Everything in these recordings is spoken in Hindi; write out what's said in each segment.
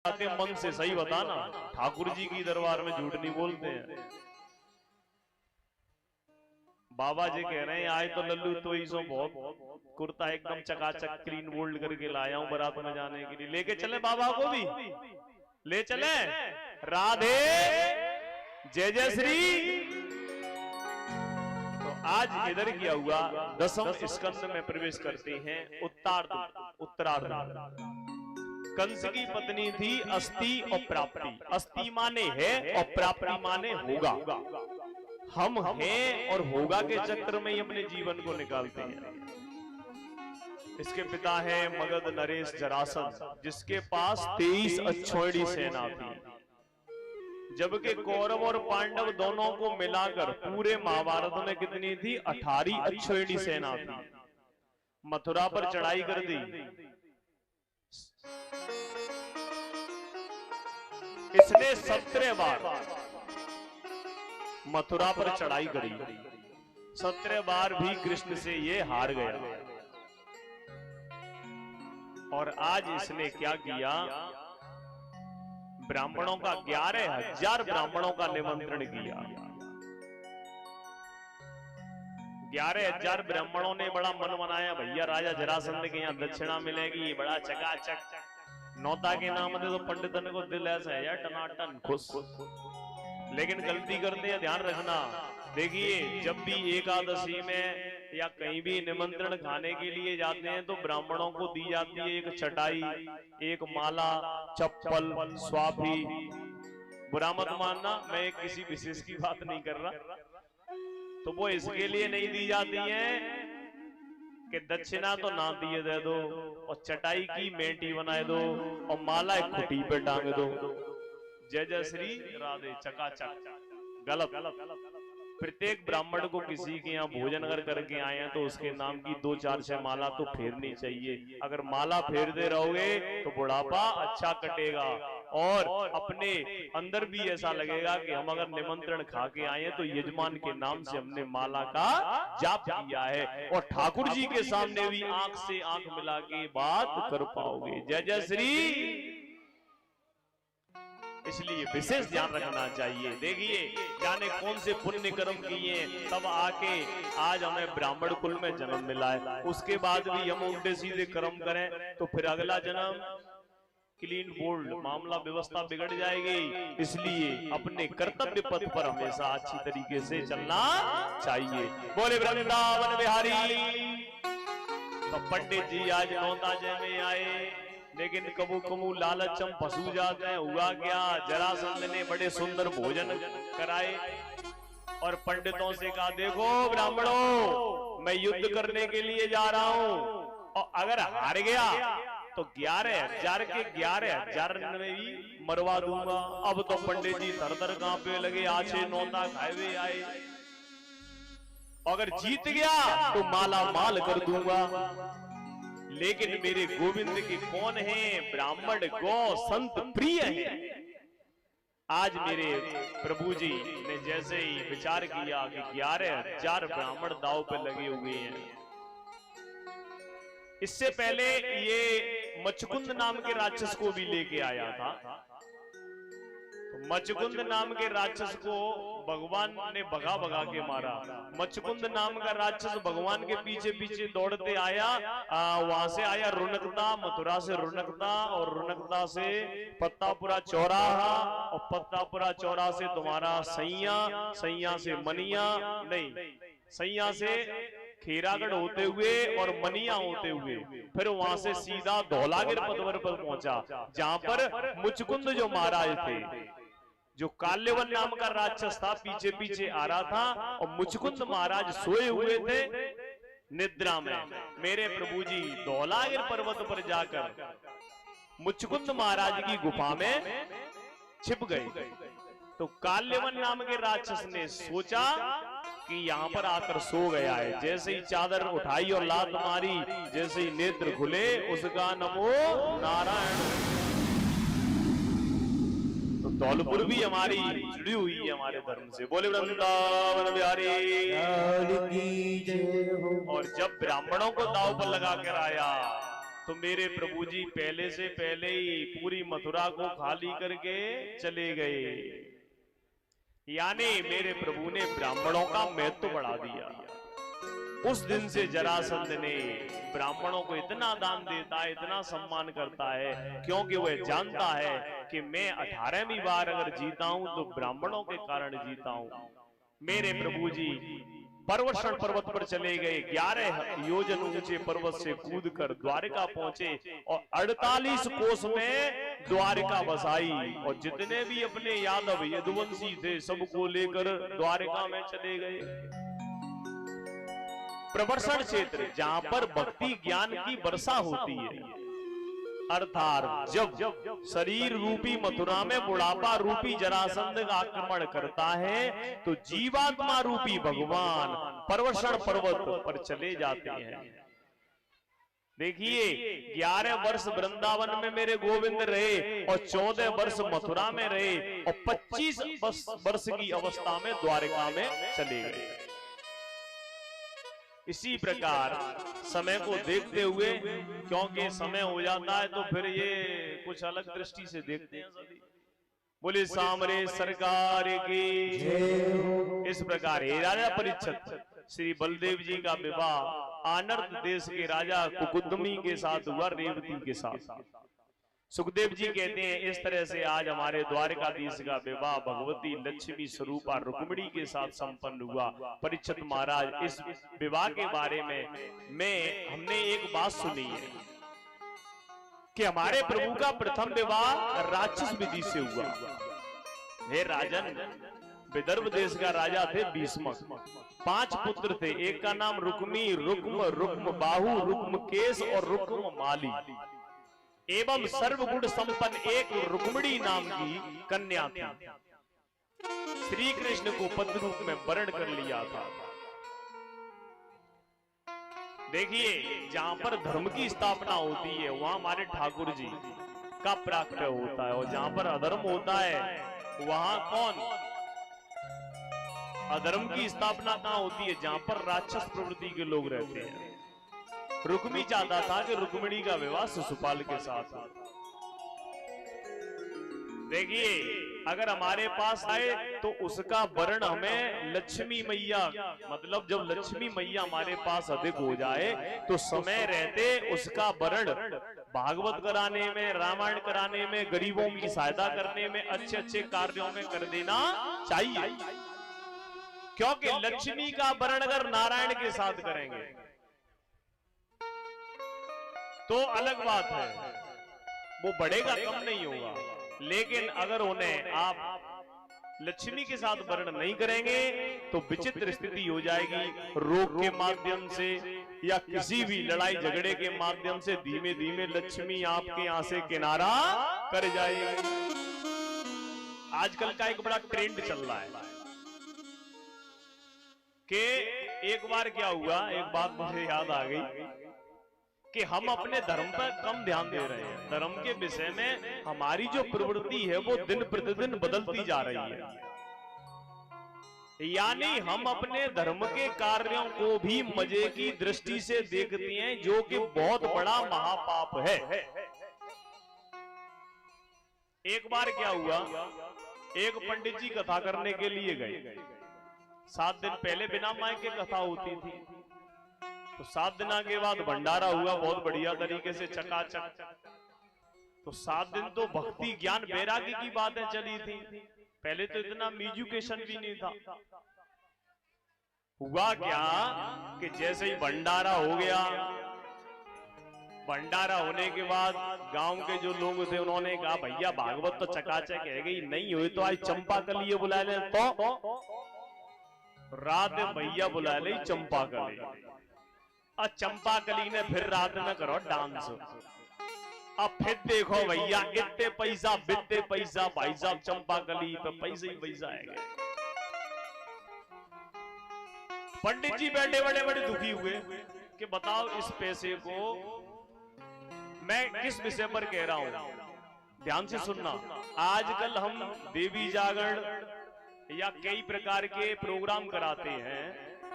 आते मन से सही बताना, ठाकुर जी की दरबार में झूठ नहीं बोलते हैं। बाबा जी कह रहे हैं आज तो लल्लू तो इसो बहुत कुर्ता एकदम चकाचक क्लीन बोल्ड करके लाया हूं बारात में जाने के लिए। लेके चले बाबा को भी ले चले। राधे जय जय श्री। तो आज इधर किया हुआ दसम स्कंद में प्रवेश करते हैं उत्तरार्ध। कंस की पत्नी थी अस्ति और प्राप्ति। अस्ति माने है और प्राप्ति माने होगा। हम हैं और होगा के चक्र में ही अपने जीवन को निकालते हैं। इसके पिता है मगध नरेश जरासंध, जिसके पास 23 अक्षौहिणी सेना थी, जबकि कौरव और पांडव दोनों को मिलाकर पूरे महाभारत में कितनी थी? 18 अक्षौहिणी सेना थी। मथुरा पर चढ़ाई कर दी। इसने 17 बार मथुरा पर चढ़ाई करी, 17 बार भी कृष्ण से ये हार गया। और आज इसने क्या किया? ब्राह्मणों का 11,000 ब्राह्मणों का निमंत्रण किया। 11,000 ब्राह्मणों ने बड़ा मन बनाया, भैया राजा जरासंध के यहाँ दक्षिणा मिलेगी, बड़ा चकाचक नौता के नाम दे तो पंडितन को दिल ऐसा है यार टनाटन खुश। लेकिन गलती करते हैं, ध्यान रखना। देखिए जब भी एकादशी में या कहीं भी निमंत्रण खाने के लिए जाते हैं तो ब्राह्मणों को दी जाती है एक चटाई, एक माला, चप्पल, स्वाफी। बुरा मत मानना, मैं किसी विशेष की बात नहीं कर रहा। तो वो इसके लिए नहीं दी जाती है कि दक्षिणा तो ना दिए दे दो और चटाई की मेंटी बनाए दो और माला एक खुटी पे टांग दो। जय जय श्री राधे चकाचक। गलत। प्रत्येक ब्राह्मण को किसी के यहाँ भोजन अगर करके आए हैं तो उसके नाम की 2-4 माला तो फेरनी चाहिए। अगर माला फेरते रहोगे तो बुढ़ापा अच्छा कटेगा और अपने अंदर भी ऐसा लगेगा कि हम अगर निमंत्रण खा के आए हैं तो यजमान के नाम से हमने माला का जाप किया है। और ठाकुर जी के सामने भी आंख से आंख मिला के बात कर पाओगे। जय जय श्री। इसलिए विशेष ध्यान रखना चाहिए। देखिए जाने कौन से पुण्य कर्म किए तब आके आज हमें ब्राह्मण कुल में जन्म मिला है। उसके बाद भी हम उल्टे सीधे कर्म करें तो फिर अगला जन्म क्लीन बोल्ड मामला व्यवस्था बिगड़ जाएगी। इसलिए अपने कर्तव्य पथ पर हमेशा अच्छी तरीके से चलना चाहिए। बोले वृंदावन बिहारी। तो पंडित जी आज नौता जय में आए, लेकिन कबू कबू लालचम पशु जाते हैं। हुआ क्या? जरासंध ने बड़े सुंदर भोजन कराए और पंडितों से कहा देखो ब्राह्मणों, मैं युद्ध करने के लिए जा रहा हूं और अगर हार गया तो 11,000 के 11,000 में भी मरवा दूंगा। अब तो पंडित जी थर-थर कांपे लगे, आछे नौता खाए हुए आए। अगर जीत गया तो माला माल कर दूंगा। लेकिन मेरे गोविंद के कौन है? ब्राह्मण गौ संत प्रिय है। आज मेरे प्रभु जी ने जैसे ही विचार किया कि 11,000 ब्राह्मण दांव पे लगे हुए हैं। इससे पहले ये मचकुंद नाम के राक्षस को भी लेके आया था। मचकुंद नाम के राक्षस को भगवान ने भगा भगा के मारा। मचकुंद नाम का राक्षस भगवान के पीछे पीछे दौड़ते आया। वहां से आया रुनकता, मथुरा से रुनकता और रुनकता से पत्तापुरा चौराहा और पत्तापुरा चौराहा से तुम्हारा सैया, सैया से मनिया, नहीं सैया से खेरागढ़ होते हुए और मनिया होते हुए फिर वहां से सीधा धौलागिर पदवर पर पहुंचा, जहां पर मुचकुंद जो महाराज थे, जो काल्यवन नाम का राक्षस था, पीछे पीछे आ रहा था और मुचकुंद महाराज सोए हुए थे निद्रा में। मेरे प्रभु जी धौलागिर पर्वत पर जाकर मुचकुंद महाराज की गुफा में छिप गए। तो काल्यवन नाम के राक्षस ने सोचा कि यहाँ पर आकर सो गया है। जैसे ही चादर उठाई और लात मारी, जैसे ही नेत्र खुले उसका नमो नारायण। तो धौलपुर भी हमारी जुड़ी हुई है हमारे धर्म से। बोले वृंदावन बिहारी। और जब ब्राह्मणों को दांव पर लगा कर आया तो मेरे प्रभु जी पहले से पहले ही पूरी मथुरा को खाली करके चले गए। यानी मेरे प्रभु ने ब्राह्मणों का महत्व बढ़ा दिया। उस दिन से जरासंध ने ब्राह्मणों को इतना दान देता है, इतना सम्मान करता है, क्योंकि वह जानता है कि मैं 18वीं बार अगर जीता हूं तो ब्राह्मणों के कारण जीता हूं। मेरे प्रभु जी पर्वतन पर्वत पर चले गए, 11 योजन ऊंचे पर्वत से कूदकर द्वारिका पहुंचे और 48 कोस में द्वारिका बसाई। और जितने भी अपने यादव यदुवंशी थे सबको लेकर द्वारिका में चले गए। प्रवर्षण क्षेत्र जहां पर भक्ति ज्ञान की वर्षा होती है, अर्थात जब शरीर रूपी मथुरा में बुढ़ापा रूपी जरासंध का आक्रमण करता है तो जीवात्मा रूपी भगवान प्रवर्षण पर्वत पर चले जाते हैं। देखिए 11 वर्ष वृंदावन में मेरे गोविंद रहे और 14 वर्ष मथुरा में रहे और 25 वर्ष की अवस्था में द्वारिका में चले गए। इसी प्रकार समय को देखते हुए, क्योंकि समय हो जाता है तो फिर ये कुछ अलग दृष्टि से देखते हैं सभी। बोले सामरे सरकार की। इस प्रकार हे राजा परीक्षित, श्री बलदेव जी का विवाह आनर्त देश के राजा कुकुदमी के साथ हुआ, रेवती के साथ। सुखदेव जी कहते हैं इस तरह से आज हमारे द्वारकाधीश का विवाह भगवती लक्ष्मी स्वरूपा रुक्मिणी के साथ संपन्न हुआ। परीक्षित महाराज, इस विवाह के बारे में हमने एक बात सुनी है कि हमारे प्रभु का प्रथम विवाह राक्षस विधि से हुआ। हे राजन, विदर्भ देश का राजा थे भीष्मक। 5 पुत्र थे, एक का नाम रुक्मी, रुक्म, रुक्म बाहु, रुक्म केश और रुक्म माली एवं सर्वगुण संपन्न एक रुक्मिणी नाम की कन्या थी। श्री कृष्ण को पति रूप में वर्ण कर लिया था। देखिए जहां पर धर्म की स्थापना होती है वहां हमारे ठाकुर जी का प्राकट्य होता है, और जहां पर अधर्म होता है वहां कौन? अधर्म की स्थापना कहां होती है? जहां पर राक्षस प्रवृत्ति के लोग रहते हैं। रुक्मी चाहता था कि रुक्मिणी का विवाह शिशुपाल के साथ हो। देखिए अगर हमारे पास आए तो उसका वर्ण हमें लक्ष्मी मैया, मतलब जब लक्ष्मी मैया हमारे पास अधिक हो जाए तो समय रहते उसका वर्ण भागवत कराने में, रामायण कराने में, गरीबों की सहायता करने में, अच्छे अच्छे कार्यों में कर देना चाहिए। क्योंकि लक्ष्मी का वर्ण अगर नारायण के साथ करेंगे तो अलग बात है, वो बढ़ेगा, कम नहीं होगा। लेकिन अगर उन्हें आप लक्ष्मी के साथ वर्ण नहीं करेंगे तो विचित्र स्थिति हो जाएगी। रोग के माध्यम से या किसी भी लड़ाई झगड़े के माध्यम से धीमे धीमे लक्ष्मी आपके यहां से किनारा कर जाएगी। आजकल का एक बड़ा ट्रेंड चल रहा है कि एक बार क्या हुआ, एक बात मुझे याद आ गई कि हम अपने धर्म पर कम ध्यान दे रहे हैं। धर्म के विषय में हमारी जो प्रवृत्ति है वो दिन प्रतिदिन बदलती जा रही है। यानी हम अपने धर्म के कार्यों को भी मजे की दृष्टि से देखते हैं, जो कि बहुत बड़ा महापाप है। एक बार क्या हुआ, एक पंडित जी कथा करने के लिए गए। 7 दिन पहले बिना माइक के कथा होती थी, तो 7 दिन के बाद भंडारा हुआ बहुत बढ़िया तरीके से, चकाचक। तो 7 दिन तो भक्ति ज्ञान वैराग्य की बातें चली थी। पहले तो इतना एजुकेशन भी नहीं था। हुआ क्या कि जैसे ही भंडारा हो गया, भंडारा होने के बाद गांव के जो लोग थे उन्होंने कहा भैया भागवत तो चकाचक है गई, नहीं हुई तो आज चंपा कली बुला ले। तो रात में भैया बुला ले चंपा कली, और चंपा कली ने फिर रात में करो डांस। अब फिर देखो भैया इतने पैसा बित्ते पैसा, भाई साहब चंपा कली पे पैसे ही पैसा आएगा। पंडित जी बैठे बड़े बड़े दुखी हुए कि बताओ इस पैसे को मैं किस विषय पर कह रहा हूं, ध्यान से सुनना। आजकल हम देवी जागरण या कई प्रकार के प्रोग्राम कराते हैं,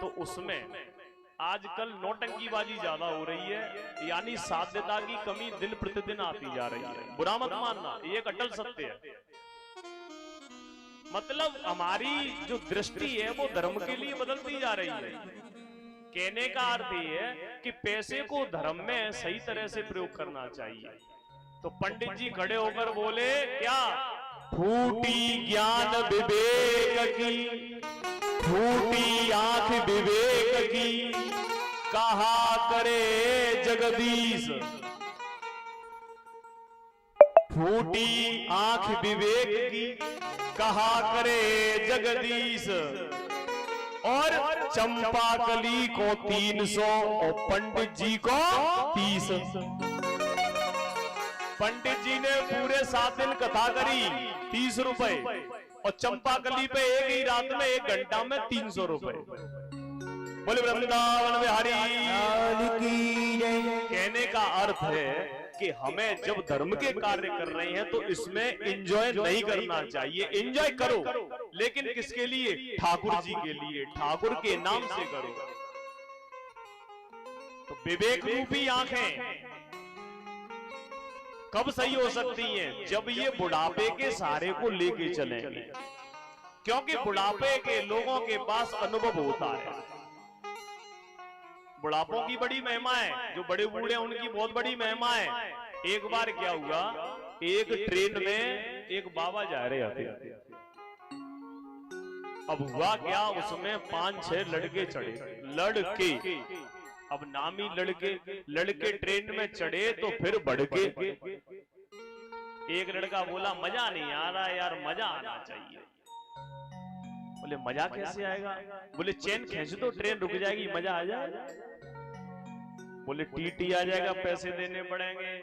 तो उसमें आजकल नौटंकीबाजी ज्यादा हो रही है, यानी साध्यता की कमी दिन प्रतिदिन आती जा रही है। बुरा मत मानना, ये एक अटल सत्य है। मतलब हमारी जो दृष्टि है वो धर्म के लिए बदलती जा रही है। कहने का अर्थ ये है कि पैसे को धर्म में सही तरह से प्रयोग करना चाहिए। तो पंडित जी खड़े होकर बोले, क्या फूटी ज्ञान विवेक की, फूटी आंख विवेक की, कहा करे जगदीश। फूटी आंख विवेक की, कहा करे जगदीश। और चंपाकली को 300 और पंडित जी को 30। पंडित जी ने पूरे 7 दिन कथा करी, 30 रुपए, और चंपाकली पे एक ही रात में 1 घंटा में 300 रुपए। बोले वृंदावन बिहारी की जय। कहने का अर्थ है कि हमें जब धर्म के कार्य कर रहे हैं तो इसमें एंजॉय नहीं करना चाहिए। एंजॉय करो, लेकिन किसके लिए? ठाकुर जी के लिए, ठाकुर के नाम से करो। तो विवेक रूपी आंखें कब सही हो सकती हैं? जब ये बुढ़ापे के सहारे को लेके चलेंगे, क्योंकि बुढ़ापे के लोगों के पास अनुभव होता है। बुढ़ापों की बड़ी महिमा है, जो बड़े बूढ़े उनकी बहुत बड़ी महिमा है। एक बार क्या हुआ, एक ट्रेन में एक बाबा जा रहे थे। अब हुआ क्या, उसमें 5-6 लड़के चढ़े, लड़के, अब नामी लड़के ट्रेन में चढ़े तो फिर बढ़ के। एक लड़का बोला, मजा नहीं आ रहा यार, मजा आना चाहिए। बोले मजा कैसे आएगा? बोले चैन खींच दो, ट्रेन रुक जाएगी, मजा आ जाएगा। बोले टीटी आ जाएगा, पैसे देने पड़ेंगे।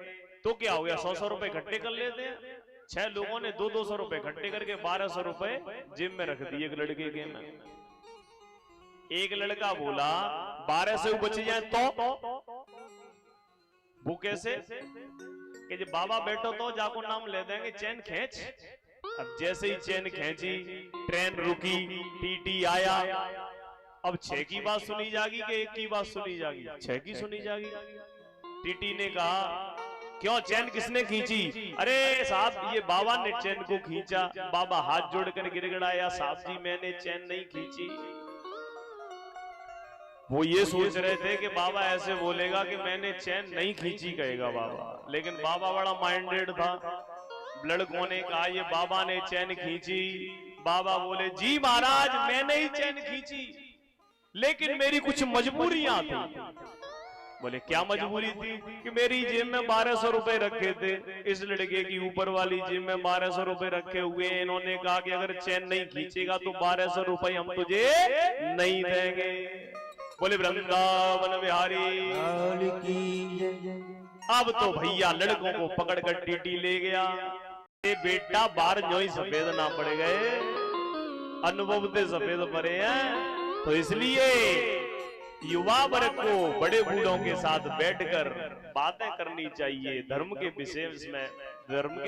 तो क्या हो गया, 100-100 रुपए इकट्ठे कर लेते हैं। 6 लोगों ने 200-200 रुपए इकट्ठे करके 1200 रुपए जेब में रख दिए एक लड़के के में। एक लड़का बोला 12 से बच जाए तो वो कैसे, कि जब बाबा बैठो तो जाको नाम ले देंगे, चैन खींच। अब जैसे ही चैन खींची, ट्रेन रुकी, टीटी आया। अब 6 की बात सुनी जाएगी कि 1 की बात सुनी जाएगी? 6 की सुनी जाएगी। टीटी ने कहा, क्यों चैन किसने खींची? अरे साहब ये बाबा ने चैन को खींचा। बाबा हाथ जोड़कर गिड़गिड़ाया, साहब जी मैंने चैन नहीं खींची। वो ये सोच रहे थे कि बाबा ऐसे बोलेगा कि मैंने चैन नहीं खींची, कहेगा बाबा। लेकिन बाबा बड़ा माइंडेड था। लड़कों ने कहा ये बाबा ने चैन खींची। बाबा बोले जी महाराज मैंने ही चैन खींची, लेकिन मेरी कुछ मजबूरियां थी। बोले क्या मजबूरी थी? कि मेरी जेब में 1200 रुपए रखे थे, इस लड़के की ऊपर वाली जेब में 1200 रुपए रखे हुए। इन्होंने कहा कि अगर चैन नहीं खींचेगा तो 1200 रुपए हम तुझे नहीं देंगे। बोले वृंदावन बिहारी। अब तो भैया लड़कों को पकड़कर टीटी ले गया। बेटा बाहर जो ही सफेद ना पड़ गए, अनुभव से सफेद पड़े हैं। तो इसलिए युवा वर्ग को बड़े बूढ़ों के साथ बैठकर बातें करनी चाहिए। धर्म के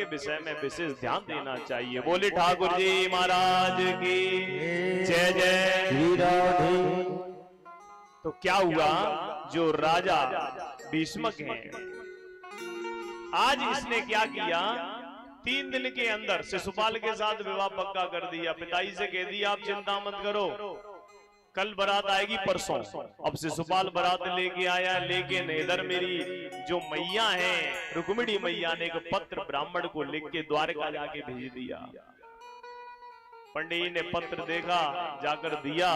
विषय में विशेष ध्यान देना चाहिए। बोले ठाकुर जी महाराज की जय जय। तो क्या हुआ, जो राजा भीष्मक हैं, आज इसने क्या किया, 3 दिन के अंदर शिशुपाल के साथ विवाह पक्का कर दिया। पिताजी से कह दिया आप चिंता मत करो, कल बारात आएगी परसों। अब शिशुपाल बारात लेके आया, लेकिन इधर मेरी जो मैया है रुक्मिणी मैया ने एक पत्र ब्राह्मण को लिख के द्वारका जाके भेज दिया। पंडित जी ने पत्र देखा, जाकर दिया।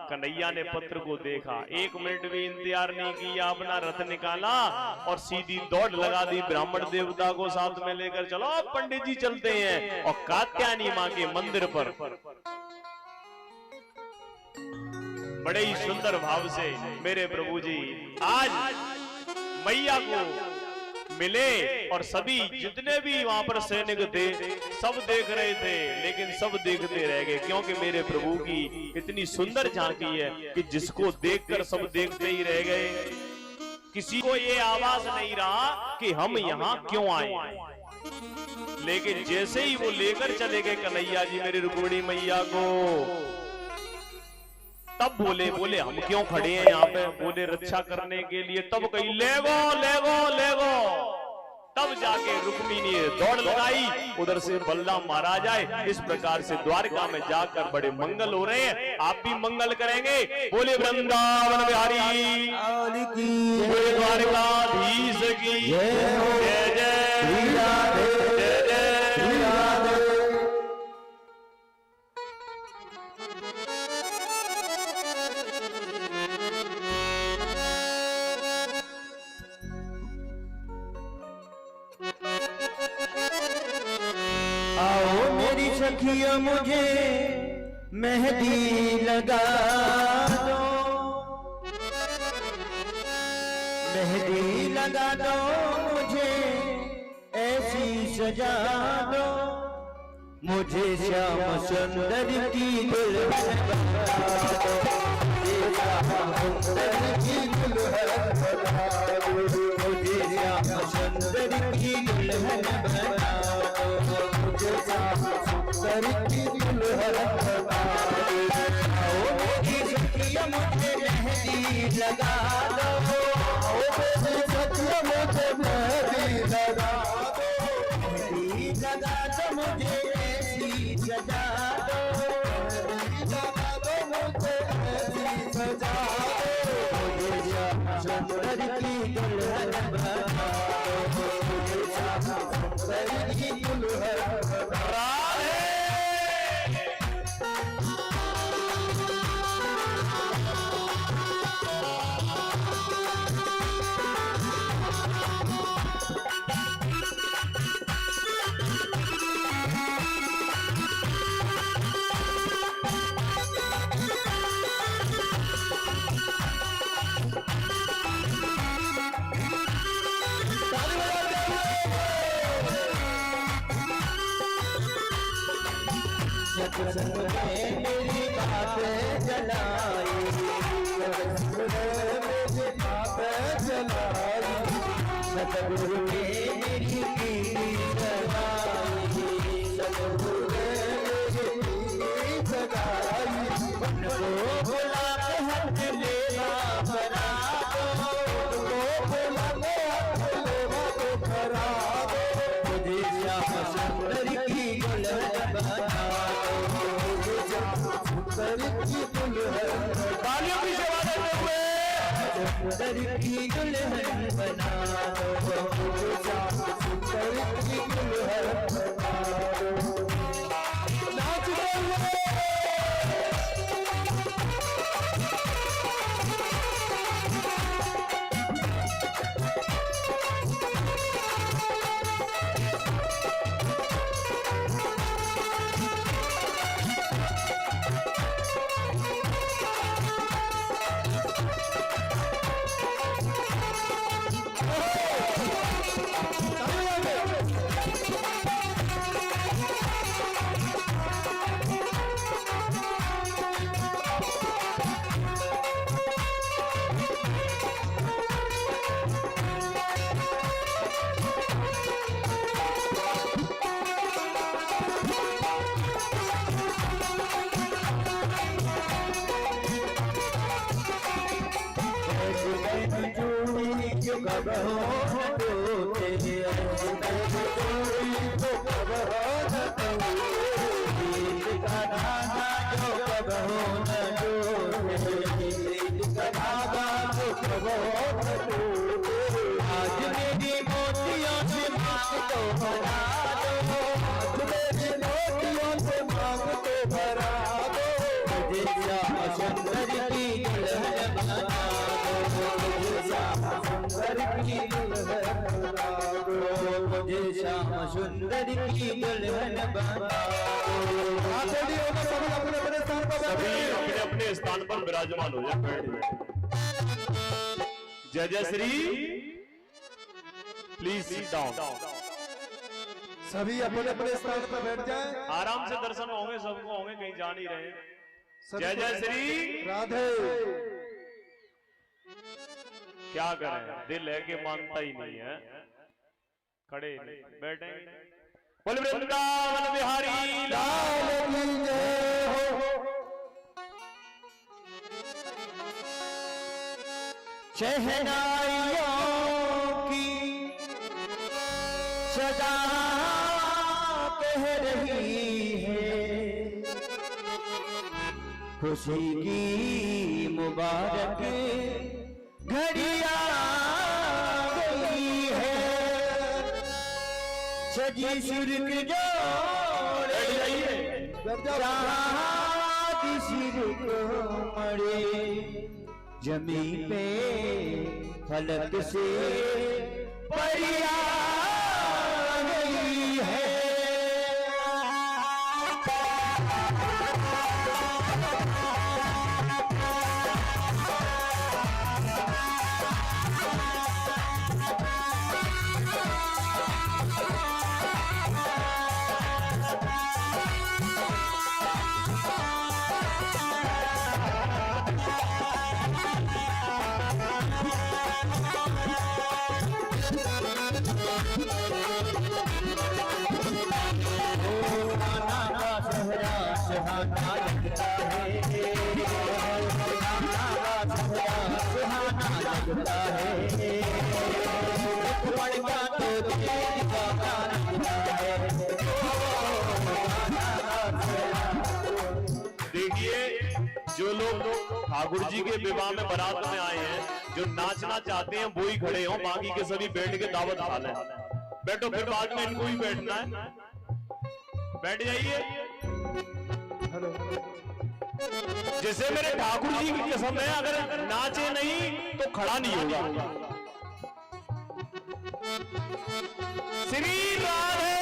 कन्हैया ने पत्र को देखा, 1 मिनट भी इंतजार नहीं किया, अपना रथ निकाला और सीधी दौड़ लगा दी। ब्राह्मण देवता को साथ में लेकर चलो पंडित जी चलते हैं, और कात्यायनी माँ के मंदिर पर बड़े ही सुंदर भाव से मेरे प्रभु जी आज मैया को मिले। और सभी जितने भी वहां पर सैनिक थे सब देख रहे थे, लेकिन सब देखते रह गए, क्योंकि मेरे प्रभु की इतनी सुंदर झांकी है कि जिसको देखकर सब देखते ही रह गए। किसी को ये आवाज नहीं रहा कि हम यहाँ क्यों आए। लेकिन जैसे ही वो लेकर चले गए कन्हैया जी मेरी रुक्मिणी मैया को, तब बोले हम क्यों खड़े हैं यहाँ पे, बोले रक्षा करने के लिए। तब कही ले गो। तब जाके रुक्मिणी ने दौड़ लगाई, उधर से बलराम महाराज आए। इस प्रकार से द्वारका में जाकर बड़े मंगल हो रहे हैं। आप भी मंगल करेंगे। बोले वृंदावन बिहारी, बोले द्वारकाधीश की जय जय जय जय। सखिया मुझे मेहंदी लगा दो, मेहंदी लगा दो, मुझे ऐसी सजा दो, मुझे श्याम सुंदर की दुल्हन बना दो, मुझे श्याम सुंदर की दुल्हन बना दो, मुझे श्याम सुंदर की दुल्हन बना दो, मुझे श्याम सुंदर की दुल्हन बना दो। मेरी सखिया मुझे मेहंदी लगा दो, मेरी सखिया मुझे मेहंदी लगा दो, मेहंदी लगा दो, मुझे ऐसी सजा दो, लगा दो, मुझे ऐसी सजा दो, मुझे श्याम सुंदर की दुल्हन बना दो, मुझे श्याम सुंदर की दुल्हन बना दो। सत्संग में मेरी बातें जलाई, सत्संग में मेरी बातें जलाई, सतगुरु ने मेरी कीर्ति जगाई, सतगुरु ने मेरी कीर्ति जगाई, उनको बुला के हाथ लेवा भरा दो, उनको बुला के हाथ लेवा तो भरा दो, मुझे श्याम सुंदर की दुल्हन बना तालियों की सेवा देते हुए सुंदर की दुल्हन बना दो, सुंदर की दुल्हन बना दो। नाच आज मेरी मोतियों से मांग तो भरा दो, आज मेरी मोतियों से मांग तो भरा दो, मुझे श्याम सुंदर की दुल्हन बना दो, मुझे श्याम सुंदर की दुल्हन बना दो, मुझे श्याम सुंदर की दुल्हन बना दो। सभी अपने अपने स्थान पर विराजमान हो जाए, बैठ जाए। जय जय श्री, प्लीज सिट डाउन। सभी अपने अपने स्थान पर बैठ जाएं। आराम से दर्शन होंगे, सबको होंगे, कहीं जा नहीं रहे। जय जय श्री राधे। क्या करें, दिल है कि मानता ही नहीं है, खड़े बैठे। बोल वृंदावन बिहारी लाल की जय हो। शहनाइयों की सदा कह रही है, खुशी की मुबारक घड़ी आ गई है। सजी सुर्ख जोड़ सिर को मरे, जमी पे फलक से परिया गई है। सुहाना लगता है, सुहाना लगता है, का तो तेरी गाना लगता है। देखिए, जो लोग ठाकुर जी के विवाह में बारात में आए हैं, जो नाचना चाहते हैं वो ही खड़े हों, बाकी के सभी बैठ के दावत खा लें। बैठो, फिर बाद में इनको ही बैठना है, बैठ जाइए। हेलो, जैसे मेरे ठाकुर जी की कसम है, अगर नाचे नहीं तो खड़ा नहीं होगा। श्री राधे।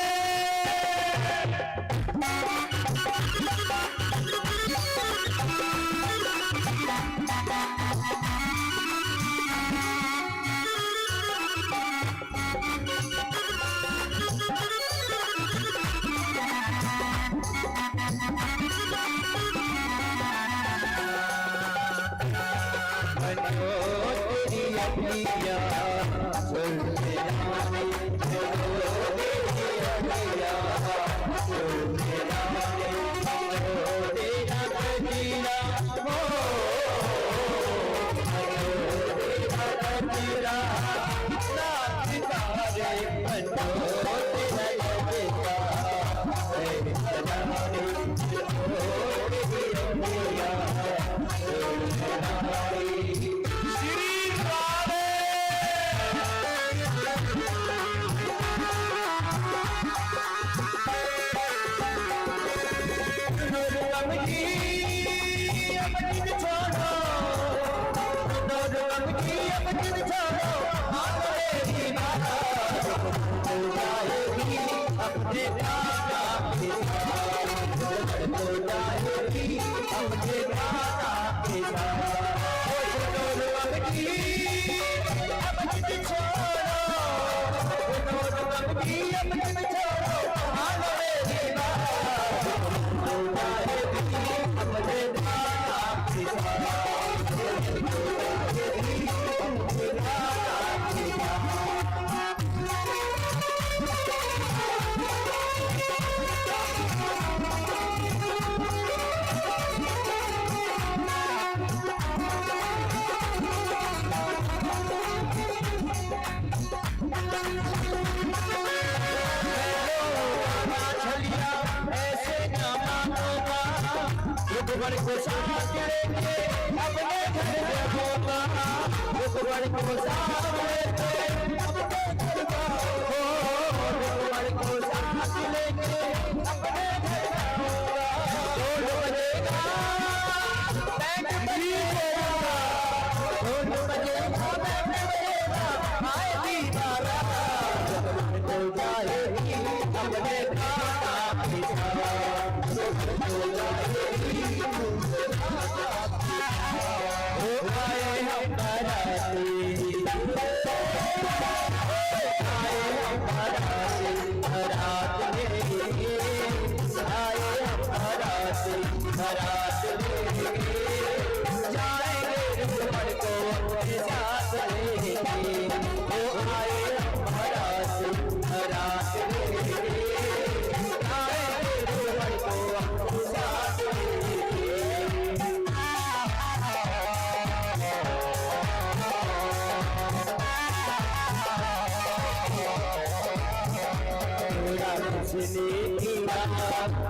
इसने किया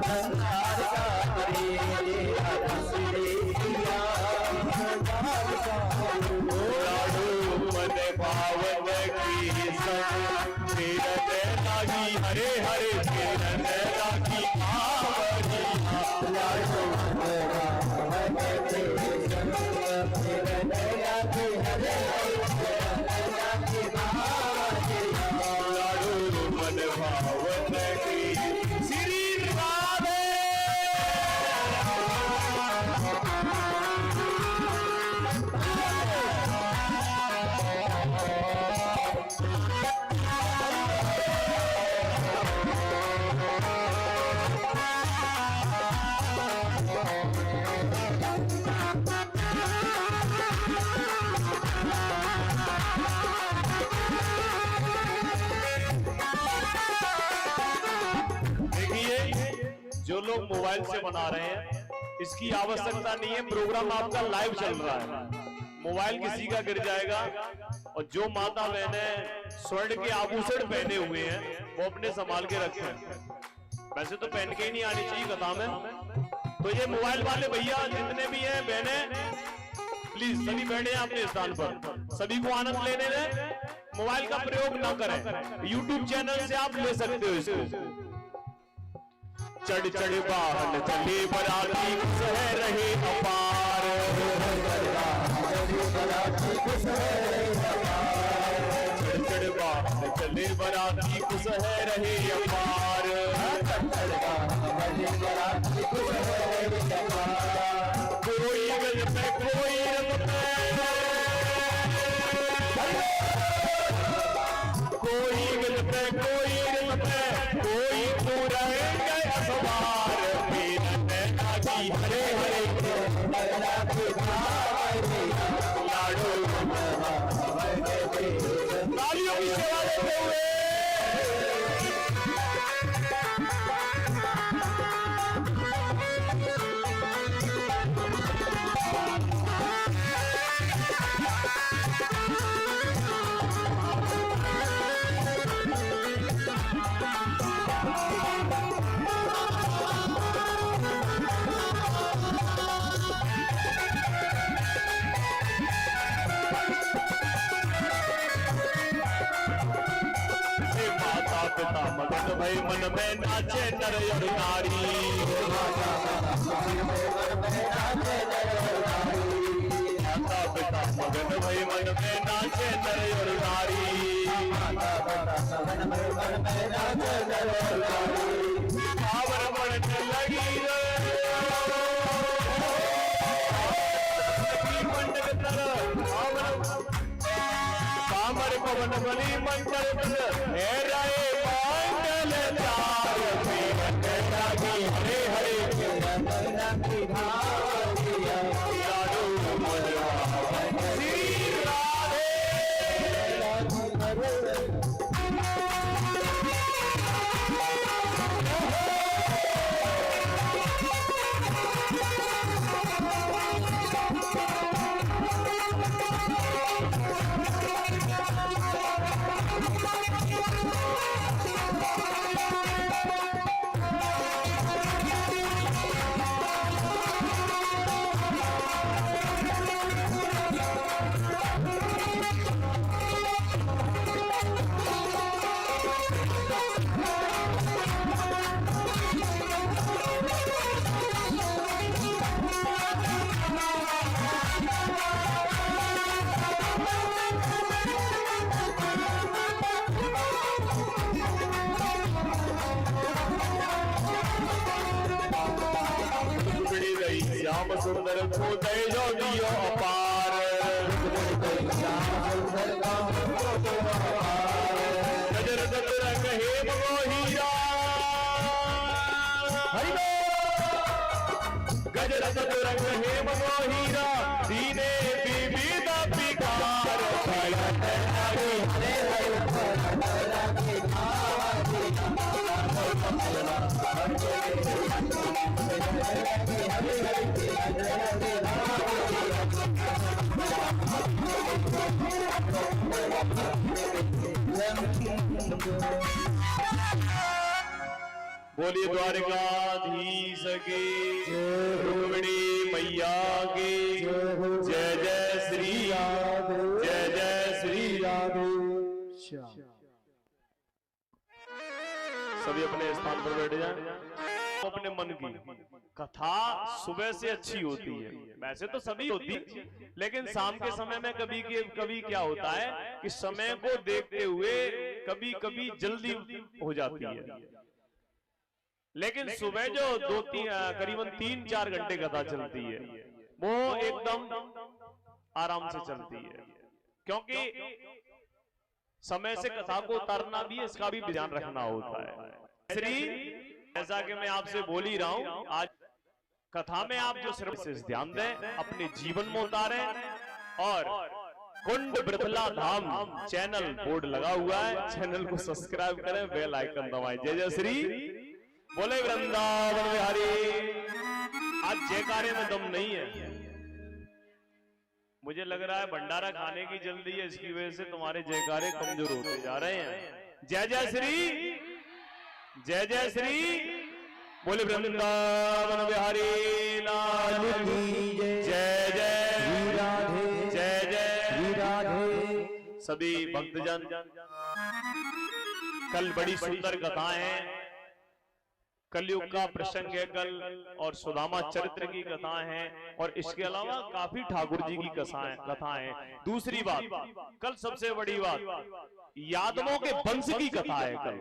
संसार का रे इसने किया संसार का लाडू मन पावन की संग किरण लागी हरे हरे किरण लागी पावनी लाडू मन पावन की संग किरण लागी हरे हरे लागी पावनी लाडू मन पावन की श्री राधे जो लोग मोबाइल से बना रहे हैं इसकी आवश्यकता नहीं है। प्रोग्राम आपका लाइव चल रहा है, मोबाइल किसी का गिर जाएगा। और जो माता बहने स्वर्ण के आभूषण पहने हुए हैं वो अपने संभाल के रखें। वैसे तो पहन के ही नहीं आनी चाहिए कथा में। तो ये मोबाइल वाले भैया जितने भी हैं बहने, प्लीज सभी बैठे हैं अपने स्थान पर, सभी को आनंद लेने दें, मोबाइल का प्रयोग ना करें। यूट्यूब चैनल से आप ले सकते हो इसको। चढ़ चढ़ वाहन चले बराती खुश है रहे अपार, चढ़ चढ़ वाहन चले बराती खुश है रहे अपार, कोई गज पे कोई रंग पे, कोई गज पे कोई रंग पे, कोई पूरा अखबार हरे हरे लाडू तालियों की सेवा देते हुए पिता मगन भई मन में नाचे नर और नारी, माता पिता मगन भई मन में नाचे नर और नारी, पावन बढ़ने लगी मंडल तरह कामर पवन बली मंडल हरे हरे श्याम सुंदर को तेजो दियो अपार, गजर रंग हेम हीरा, गजर रंग हेम हीरा, दीने विविध विकार बोलिए द्वारकाधीश की, रुक्मिणी मैया की जय जय श्री राधे, जय जय श्री राधे। सभी अपने स्थान पर बैठ जाएं। अपने मन की कथा सुबह से अच्छी होती है, वैसे तो सभी होती, लेकिन शाम के समय में कभी क्या होता है कि समय को देखते हुए कभी कभी जल्दी हो जाती है, लेकिन सुबह जो करीबन 3-4 घंटे कथा चलती है वो एकदम आराम से चलती है, क्योंकि समय से कथा को उतारना भी, इसका भी ध्यान रखना होता है। श्री जैसा कि मैं आपसे बोल ही रहा हूं, आज कथा में आप जो सिर्फ से ध्यान दें, अपने जीवन में उतारें। और कुंड वृथला धाम चैनल बोर्ड लगा हुआ है, चैनल को सब्सक्राइब करें, बेल आइकन दबाएं। जय जय श्री बोले वृंदावन बिहारी। आज जयकारे में दम नहीं है, मुझे लग रहा है भंडारा खाने की जल्दी है, इसकी वजह से तुम्हारे जयकारे कमजोर होते जा रहे हैं। जय जय श्री, जय जय श्री बोले वृंदावन बिहारी लाल की जय, जय राधे, जय जय राधे। सभी भक्तजन, कल बड़ी सुंदर कथाएं हैं, कलयुग का प्रसंग है कल, और सुदामा चरित्र की कथाएं हैं, और इसके अलावा काफी ठाकुर जी की कथाएं हैं। दूसरी बात, कल सबसे बड़ी बात, यादवों के वंश की कथा है कल,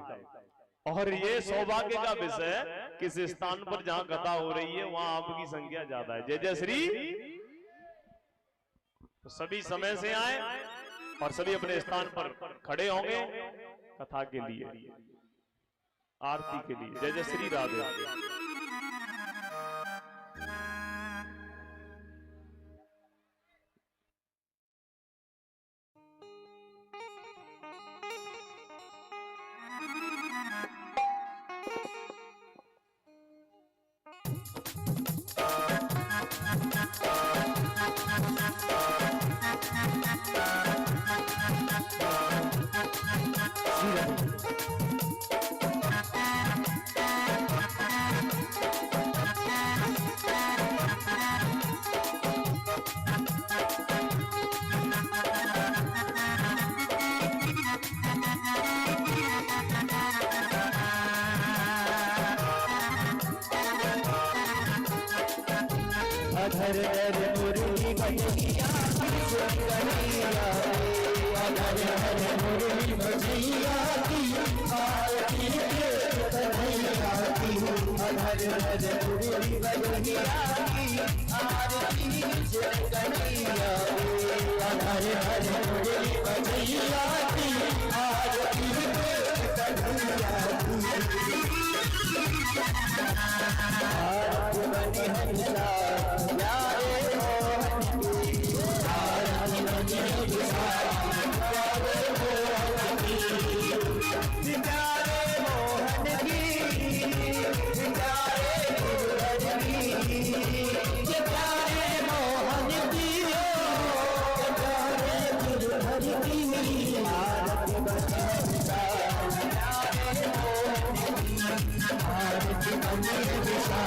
और ये सौभाग्य का विषय है, किस स्थान पर जहां कथा हो रही है वहां आपकी संख्या ज्यादा है। जय जय श्री। तो सभी समय से आए और सभी अपने स्थान पर खड़े होंगे कथा के लिए, आरती के लिए। जय जय श्री राधे। अधर धर मुरली भजैया की कन्हैया, अधर धर मुरली भजैया की आरती कन्हैया की, अधर धर मुरली भजैया की आरती कन्हैया, अधर धर मुरली भजैया की आरती कन्हैया की। आरती बनी हंसा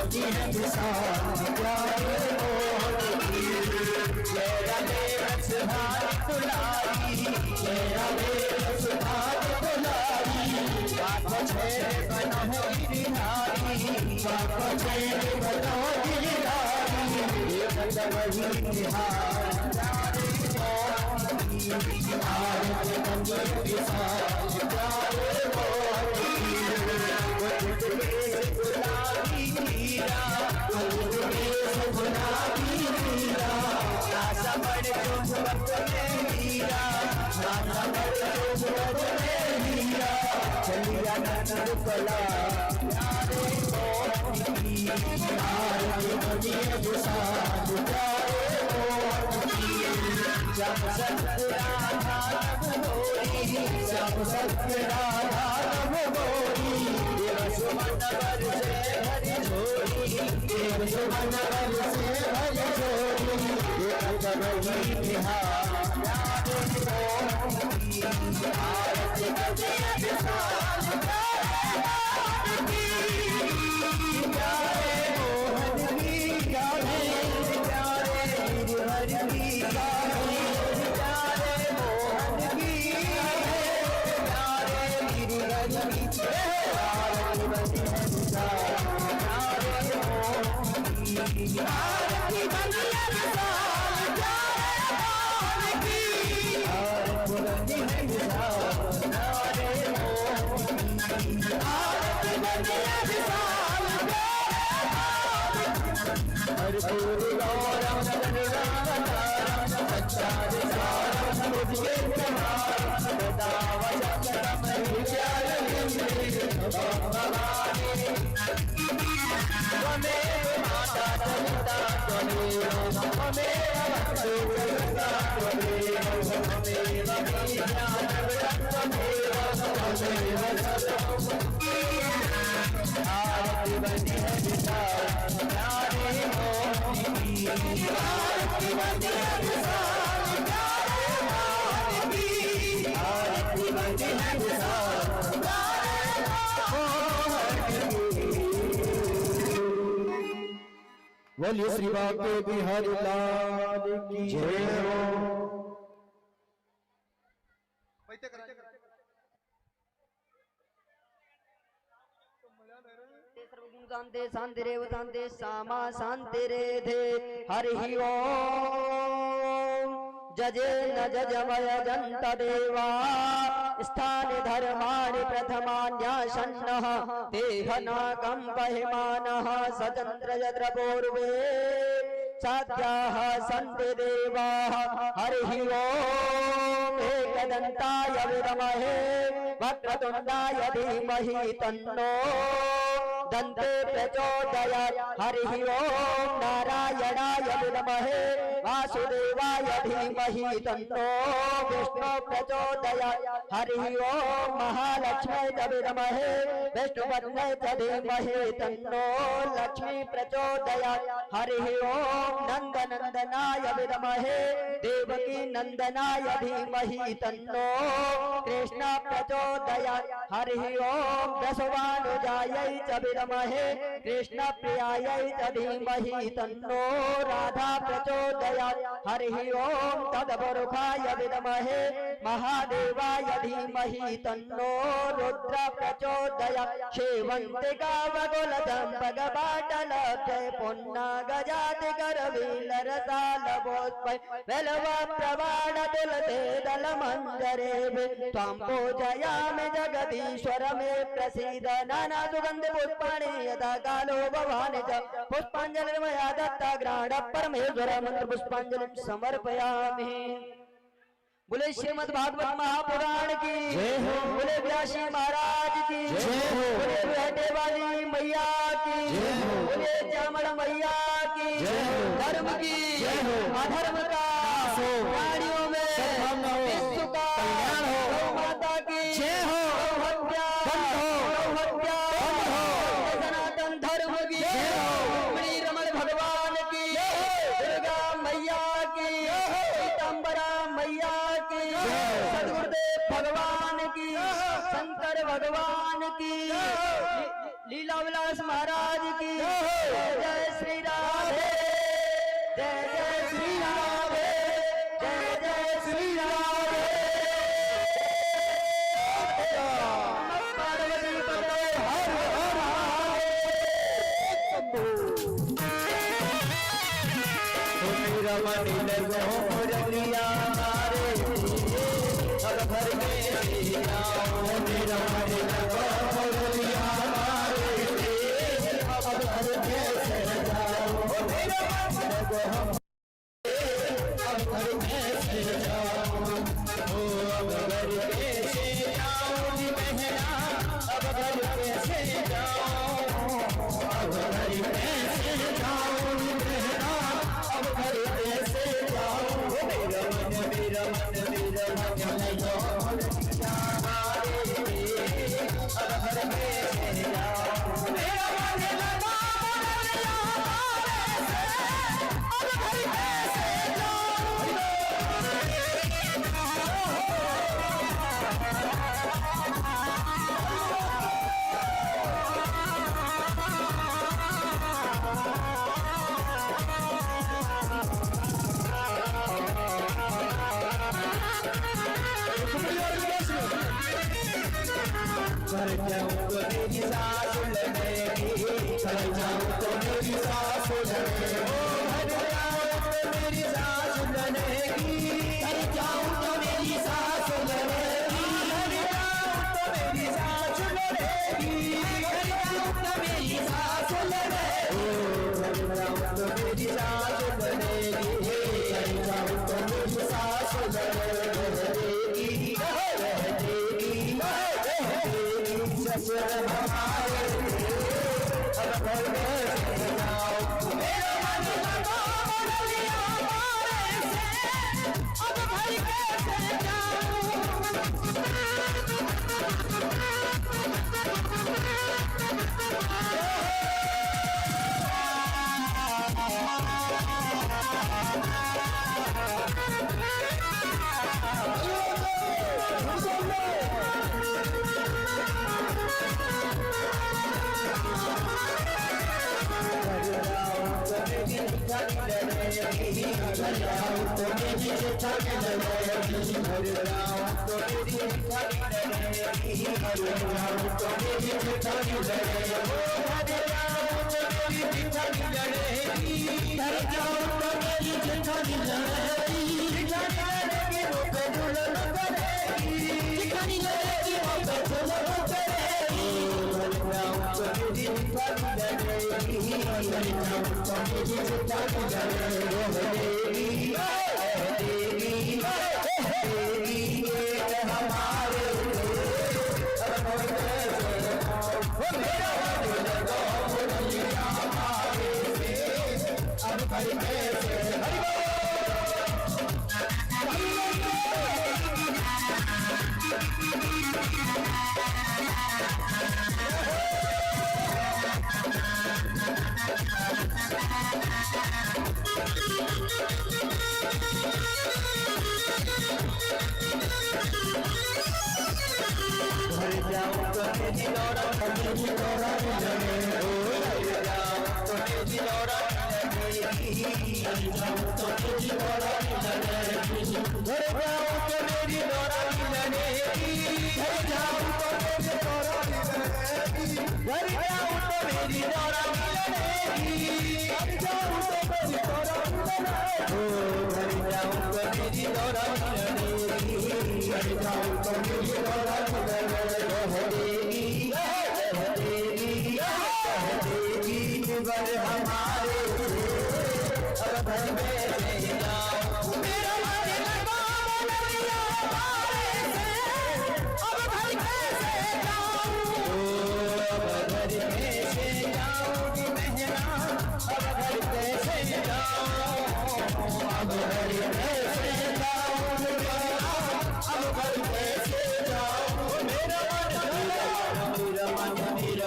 बनी है विशाल प्यारे मोहन की। जय राधे रसधारी दुलारी, जय राधे रसधारी दुलारी, बाबा जय बनो गिरधारी, बाबा जय बनो गिरधारी, ये वही निहार प्यारे मोहन की। आरती बनी है विशाल प्यारे मोहन की। वो तुझे गुलाबी हीरा, वो तुझे गुलाबी हीरा, आशा बड़ जो बदले हीरा, आशा बड़ जो बदले हीरा, चलिया नंद कला प्यारे मोहन की। आरती बनी है विशाल प्यारे मोहन की। जब सत्य राधा नभ गोरी, जब सत्य राधा नभ गोरी, देव सुमन वर से भरी झोली, देव सुमन वर से भरी झोली, एक वही निहार प्यारे मोहन की। आरती बनी है विशाल प्यारे मोहन की। प्यारे मोहन की, प्यारे प्यारे गिरधर की, प्यारे मोहन की, प्यारे गिरधर की। आरती बनी है विशाल प्यारे मोहन की। आरती बनी है विशाल प्यारे मोहन की। आरती बनी है विशाल प्यारे मोहन की। आरती बनी है विशाल प्यारे कर्पूर गौरम गरुडावतारम, सच्चारिसारम मुझे प्रणाम, सदा वचनम विचारयन्ति भवानी। त्वमेव माता पिता त्वमेव, त्वमेव बन्धु भ्राता त्वमेव, त्वमेव विद्याधरं त्वमेव, त्वमेव सर्वं। आरती बनी है विशाल प्यारे मोहन की। आरती बनी है विशाल प्यारे मोहन की। आरती बनी है विशाल प्यारे मोहन की। बोलिए श्री बांके बिहारी लाल की जय हो। शांति शांति रेव शांति सामा शांति रेधे हरि ओम। जजे न जजमय जंत देवा स्थान धर्माणि प्रथमान्यासन्नः देहना कंपहिमानः सचन्द्र यत्र पूर्वे साध्याः सन्ति देवाः। हरि ओम। एकदन्ताय विद्महे वक्रतुण्डाय धीमहि तन्नो दन्ते प्रचोदयात्। हरि ओम। नारायणाय विद्महे वासुदेवाय धीमहि तन्नो विष्णु प्रचोदयात्। हरि ओम। महालक्ष्मी च विद्महे विष्णुपत्न्यै च धीमहि तन्नो लक्ष्मी प्रचोदयात्। हरि ओम। नन्दनन्दनाय विद्महे देवकी नन्दनाय धीमहि तन्नो कृष्ण प्रचोदयात्। हरि ओम। दशवानुजायै च विद्महे कृष्ण प्रियायै च धीमहि तन्नो राधा प्रचोदयात्। हरि ओम। तदपुरुषाय विद्महे महादेवाय धीमहि तन्नो रुद्र प्रचोदयात्। शेवन्तिका वकुलचम्पकपाटलब्धे पुन्नागजाति करवीलरसालभोत्पै वेलवा प्रवाण तुलसे दलमञ्जरे त्वां पूजयामि जगदीश्वर मे प्रसीद। नाना सुगन्धि पुष्पाणि यथा कालो भवानि च पुष्पाञ्जलिर्मया दत्ता ग्राण परमेश्वर मंत्र पुष्पांजलि समर्पयामि। बोले श्रीमद् भागवत महापुराण की जय हो। बोले व्यासी महाराज की जय हो। बोले बेटे वाली मैया की जय हो। बोले चामड़ मैया की जय हो। धर्म की जय हो। अधर्म का प्राणियों में विश्व का कल्याण हो। गौ माता की जय हो। गौ हत्या सनातन धर्म की जय हो। रमण भगवान की दुर्गा मैया की पीताम्बरा मैया की सदगुरुदेव भगवान की शंकर भगवान की लीला विलास महाराज की जय जय श्री राधे जय जय श्री राधे जय जय श्री राधे पार्वती पते हर हर मेरा मन लगो मुरलिया मारे हर भर में आओ मेरा मन लगो मुरलिया मारे अब भर में जाओ मेरा मन लगो अब भर में जाओ ओ अब भर में जाओ नी बहना अब भर में जाओ अब भर में जाओ नी बहना अब भर में जाओ मेरा मन लगो घर जाऊं तो मेरी सास लगेगी घर जाऊं तो मेरी सास लगेगी घर जाऊं तो मेरी सास लगेगी घर जाऊं तो मेरी सास लगेगी घर जाऊं तो मेरी सास लगेगी घर जाऊं तो मेरी सास लगेगी घर जाऊं तो मेरी सास लगेगी घर जाऊं तो मेरी सास लगेगी ससुर हमारे अब भर में जाओ मेरा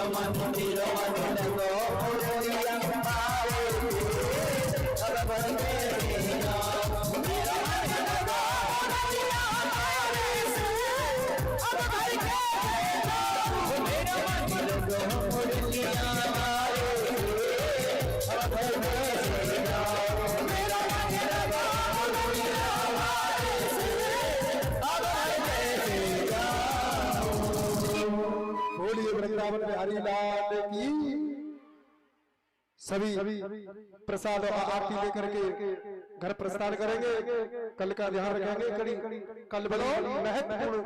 मन लगो मुरलिया मारे से अब भर कैसे जाऊं मुरलियां मारे अब कैसे जाओ मेरा मन लगा मुरलियां मारे अब कैसे जाओ। बोलिए वृंदावन बिहारी लाल की। सभी प्रसाद और आरती लेकर के घर प्रस्थान करेंगे। कल का ध्यान रखेंगे। कल महत्वपूर्ण